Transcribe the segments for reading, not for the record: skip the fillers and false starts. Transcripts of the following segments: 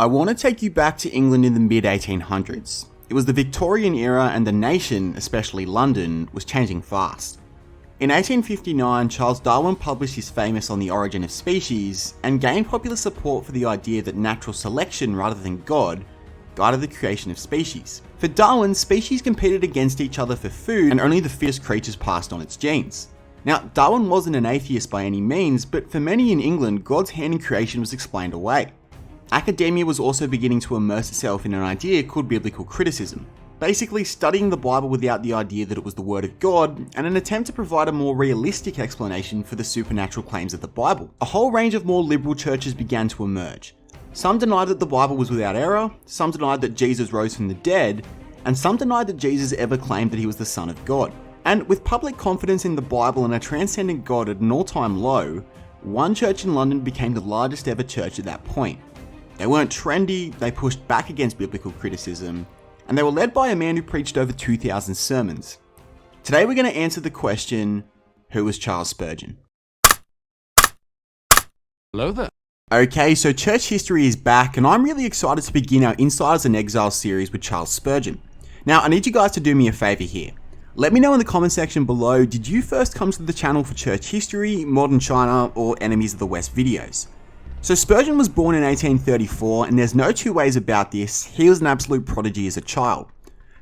I want to take you back to England in the mid-1800s. It was the Victorian era and the nation, especially London, was changing fast. In 1859, Charles Darwin published his famous On the Origin of Species and gained popular support for the idea that natural selection rather than God guided the creation of species. For Darwin, species competed against each other for food and only the fittest creatures passed on its genes. Now, Darwin wasn't an atheist by any means, but for many in England, God's hand in creation was explained away. Academia was also beginning to immerse itself in an idea called biblical criticism, basically studying the Bible without the idea that it was the word of God, and an attempt to provide a more realistic explanation for the supernatural claims of the Bible. A whole range of more liberal churches began to emerge. Some denied that the Bible was without error, some denied that Jesus rose from the dead, and some denied that Jesus ever claimed that he was the Son of God. And with public confidence in the Bible and a transcendent God at an all-time low, one church in London became the largest ever church at that point. They weren't trendy, they pushed back against biblical criticism, and they were led by a man who preached over 2,000 sermons. Today we're going to answer the question, who was Charles Spurgeon? Hello there. Okay, so church history is back, and I'm really excited to begin our Insiders and Exiles series with Charles Spurgeon. Now, I need you guys to do me a favour here. Let me know in the comment section below, did you first come to the channel for church history, modern China, or enemies of the West videos? So Spurgeon was born in 1834, and there's no two ways about this, he was an absolute prodigy as a child.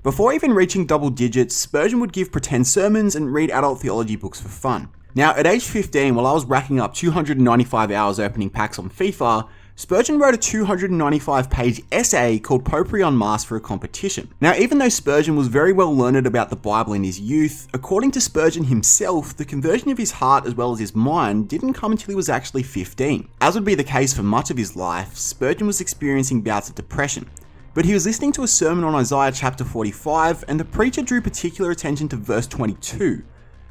Before even reaching double digits, Spurgeon would give pretend sermons and read adult theology books for fun. Now, at age 15, while I was racking up 295 hours opening packs on FIFA, Spurgeon wrote a 295-page essay called Popery en Masse for a competition. Now, even though Spurgeon was very well learned about the Bible in his youth, according to Spurgeon himself, the conversion of his heart as well as his mind didn't come until he was actually 15. As would be the case for much of his life, Spurgeon was experiencing bouts of depression. But he was listening to a sermon on Isaiah chapter 45, and the preacher drew particular attention to verse 22.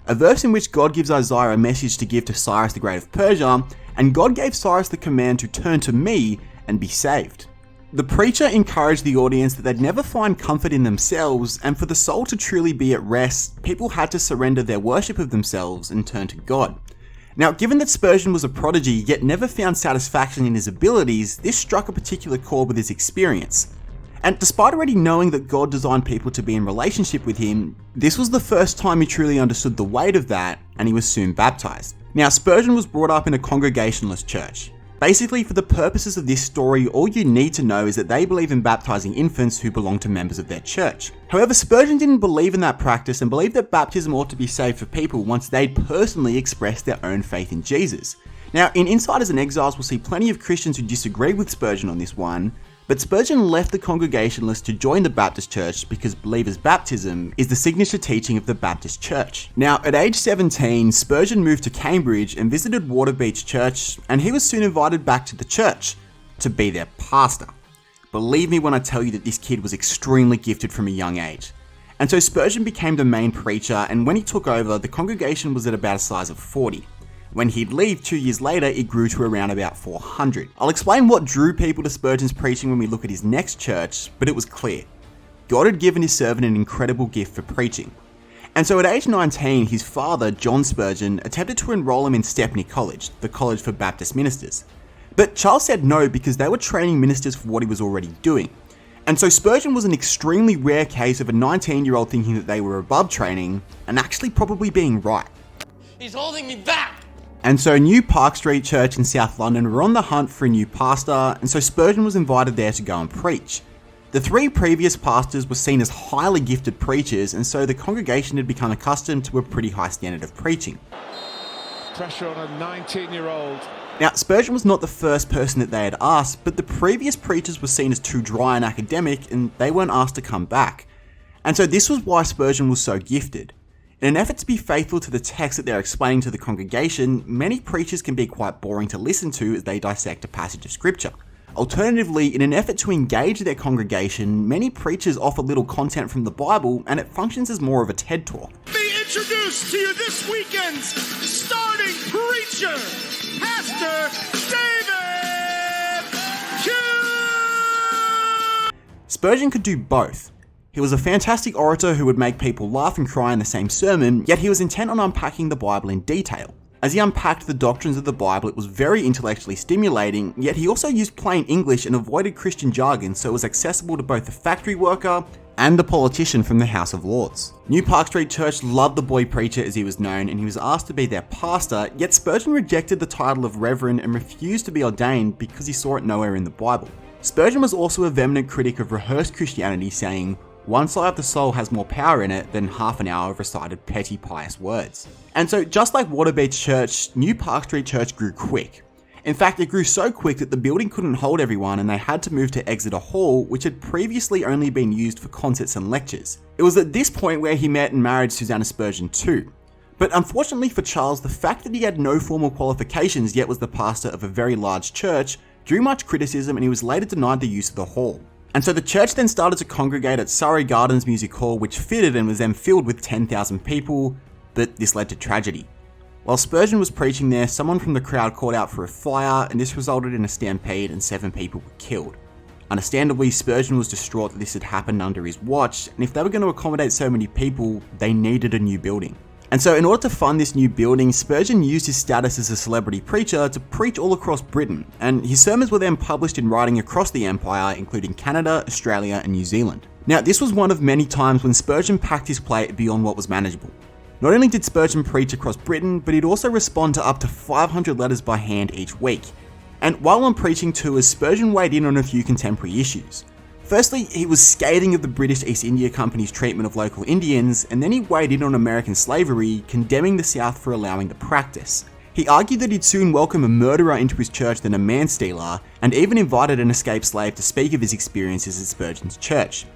A verse in which God gives Isaiah a message to give to Cyrus the Great of Persia, and God gave Cyrus the command to turn to me and be saved. The preacher encouraged the audience that they'd never find comfort in themselves, and for the soul to truly be at rest, people had to surrender their worship of themselves and turn to God. Now, given that Spurgeon was a prodigy yet never found satisfaction in his abilities, this struck a particular chord with his experience. And despite already knowing that God designed people to be in relationship with him, this was the first time he truly understood the weight of that, and he was soon baptized. Now, Spurgeon was brought up in a Congregationalist church. Basically, for the purposes of this story, all you need to know is that they believe in baptizing infants who belong to members of their church. However, Spurgeon didn't believe in that practice and believed that baptism ought to be saved for people once they'd personally expressed their own faith in Jesus. Now, in Insiders and Exiles, we'll see plenty of Christians who disagree with Spurgeon on this one, but Spurgeon left the Congregationalists to join the Baptist Church because believers' baptism is the signature teaching of the Baptist Church. Now, at age 17, Spurgeon moved to Cambridge and visited Waterbeach Church, and he was soon invited back to the church to be their pastor. Believe me when I tell you that this kid was extremely gifted from a young age. And so Spurgeon became the main preacher, and when he took over, the congregation was at about a size of 40. When he'd leave 2 years later, it grew to around about 400. I'll explain what drew people to Spurgeon's preaching when we look at his next church, but it was clear. God had given his servant an incredible gift for preaching. And so at age 19, his father, John Spurgeon, attempted to enroll him in Stepney College, the college for Baptist ministers. But Charles said no because they were training ministers for what he was already doing. And so Spurgeon was an extremely rare case of a 19-year-old thinking that they were above training and actually probably being right. He's holding me back! And so New Park Street Church in South London were on the hunt for a new pastor, and so Spurgeon was invited there to go and preach. The three previous pastors were seen as highly gifted preachers, and so the congregation had become accustomed to a pretty high standard of preaching. Pressure on a 19-year-old. Now, Spurgeon was not the first person that they had asked, but the previous preachers were seen as too dry and academic, and they weren't asked to come back. And so this was why Spurgeon was so gifted. In an effort to be faithful to the text that they're explaining to the congregation, many preachers can be quite boring to listen to as they dissect a passage of scripture. Alternatively, in an effort to engage their congregation, many preachers offer little content from the Bible, and it functions as more of a TED Talk. Be introduced to you this weekend's starting preacher, Pastor David Q. Spurgeon could do both. He was a fantastic orator who would make people laugh and cry in the same sermon, yet he was intent on unpacking the Bible in detail. As he unpacked the doctrines of the Bible, it was very intellectually stimulating, yet he also used plain English and avoided Christian jargon so it was accessible to both the factory worker and the politician from the House of Lords. New Park Street Church loved the boy preacher as he was known, and he was asked to be their pastor, yet Spurgeon rejected the title of reverend and refused to be ordained because he saw it nowhere in the Bible. Spurgeon was also a vehement critic of rehearsed Christianity, saying, "One side of the soul has more power in it than half an hour of recited petty pious words." And so just like Waterbeach Church, New Park Street Church grew quick. In fact, it grew so quick that the building couldn't hold everyone and they had to move to Exeter Hall, which had previously only been used for concerts and lectures. It was at this point where he met and married Susanna Spurgeon too. But unfortunately for Charles, the fact that he had no formal qualifications yet was the pastor of a very large church drew much criticism, and he was later denied the use of the hall. And so the church then started to congregate at Surrey Gardens Music Hall, which fitted and was then filled with 10,000 people, but this led to tragedy. While Spurgeon was preaching there, someone from the crowd called out for a fire, and this resulted in a stampede and 7 people were killed. Understandably, Spurgeon was distraught that this had happened under his watch, and if they were going to accommodate so many people, they needed a new building. And so in order to fund this new building, Spurgeon used his status as a celebrity preacher to preach all across Britain, and his sermons were then published in writing across the empire, including Canada, Australia and New Zealand. Now, this was one of many times when Spurgeon packed his plate beyond what was manageable. Not only did Spurgeon preach across Britain, but he'd also respond to up to 500 letters by hand each week. And while on preaching tours, Spurgeon weighed in on a few contemporary issues. Firstly, he was scathing of the British East India Company's treatment of local Indians, and then he weighed in on American slavery, condemning the South for allowing the practice. He argued that he'd soon welcome a murderer into his church than a man-stealer, and even invited an escaped slave to speak of his experiences at Spurgeon's church.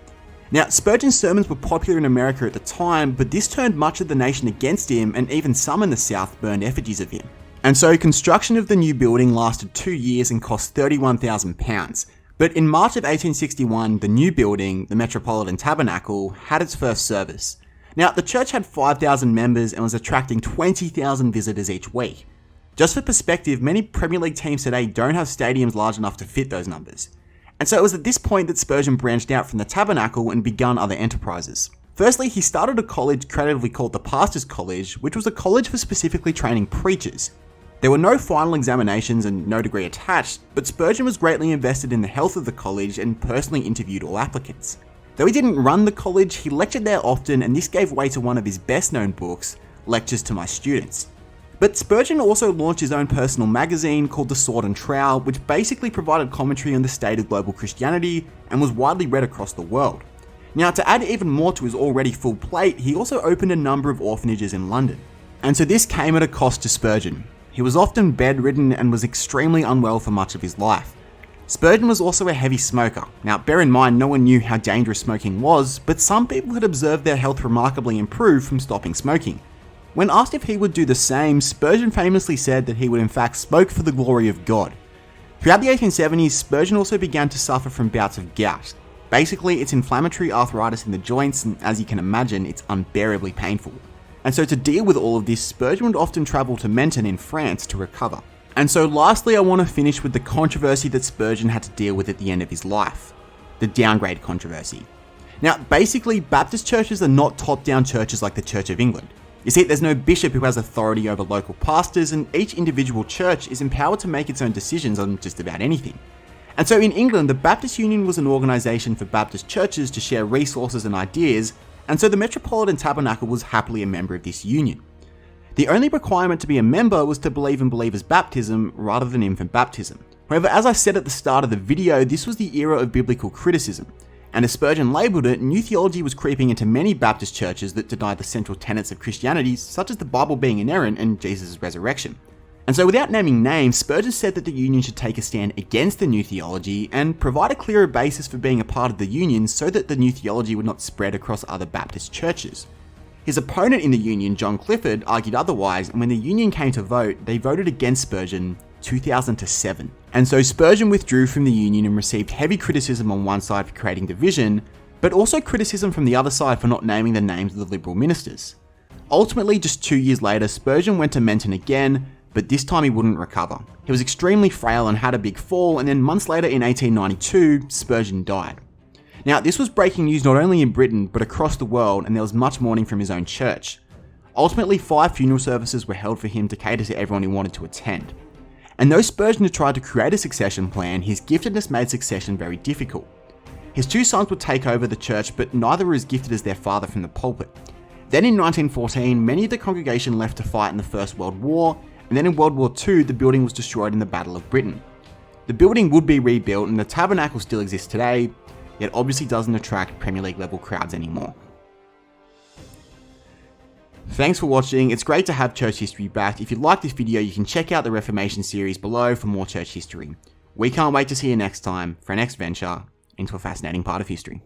Now, Spurgeon's sermons were popular in America at the time, but this turned much of the nation against him, and even some in the South burned effigies of him. And so construction of the new building lasted 2 years and cost £31,000. But in March of 1861, the new building, the Metropolitan Tabernacle, had its first service. Now, the church had 5,000 members and was attracting 20,000 visitors each week. Just for perspective, many Premier League teams today don't have stadiums large enough to fit those numbers. And so it was at this point that Spurgeon branched out from the Tabernacle and begun other enterprises. Firstly, he started a college creatively called the Pastors' College, which was a college for specifically training preachers. There were no final examinations and no degree attached, but Spurgeon was greatly invested in the health of the college and personally interviewed all applicants. Though he didn't run the college, he lectured there often, and this gave way to one of his best-known books, Lectures to My Students. But Spurgeon also launched his own personal magazine called The Sword and Trowel, which basically provided commentary on the state of global Christianity and was widely read across the world. Now, to add even more to his already full plate, he also opened a number of orphanages in London. And so this came at a cost to Spurgeon. He was often bedridden and was extremely unwell for much of his life. Spurgeon was also a heavy smoker. Now, bear in mind, no one knew how dangerous smoking was, but some people had observed their health remarkably improve from stopping smoking. When asked if he would do the same, Spurgeon famously said that he would in fact smoke for the glory of God. Throughout the 1870s, Spurgeon also began to suffer from bouts of gout. Basically, it's inflammatory arthritis in the joints, and as you can imagine, it's unbearably painful. And so to deal with all of this, Spurgeon would often travel to Menton in France to recover. And so lastly, I want to finish with the controversy that Spurgeon had to deal with at the end of his life. The Downgrade Controversy. Now, basically, Baptist churches are not top-down churches like the Church of England. You see, there's no bishop who has authority over local pastors, and each individual church is empowered to make its own decisions on just about anything. And so in England, the Baptist Union was an organisation for Baptist churches to share resources and ideas, and so the Metropolitan Tabernacle was happily a member of this union. The only requirement to be a member was to believe in believers' baptism rather than infant baptism. However, as I said at the start of the video, this was the era of biblical criticism, and as Spurgeon labelled it, new theology was creeping into many Baptist churches that denied the central tenets of Christianity, such as the Bible being inerrant and Jesus' resurrection. And so without naming names, Spurgeon said that the union should take a stand against the new theology and provide a clearer basis for being a part of the union so that the new theology would not spread across other Baptist churches. His opponent in the union, John Clifford, argued otherwise, and when the union came to vote, they voted against Spurgeon 2000-7. And so Spurgeon withdrew from the union and received heavy criticism on one side for creating division, but also criticism from the other side for not naming the names of the Liberal ministers. Ultimately, just 2 years later, Spurgeon went to Menton again, but this time he wouldn't recover. He was extremely frail and had a big fall, and then months later in 1892, Spurgeon died. Now, this was breaking news not only in Britain, but across the world, and there was much mourning from his own church. Ultimately, 5 funeral services were held for him to cater to everyone who wanted to attend. And though Spurgeon had tried to create a succession plan, his giftedness made succession very difficult. His 2 sons would take over the church, but neither were as gifted as their father from the pulpit. Then in 1914, many of the congregation left to fight in the First World War, and then in World War II, the building was destroyed in the Battle of Britain. The building would be rebuilt and the tabernacle still exists today, yet obviously doesn't attract Premier League level crowds anymore. Thanks for watching. It's great to have church history back. If you like this video, you can check out the Reformation series below for more church history. We can't wait to see you next time for our next venture into a fascinating part of history.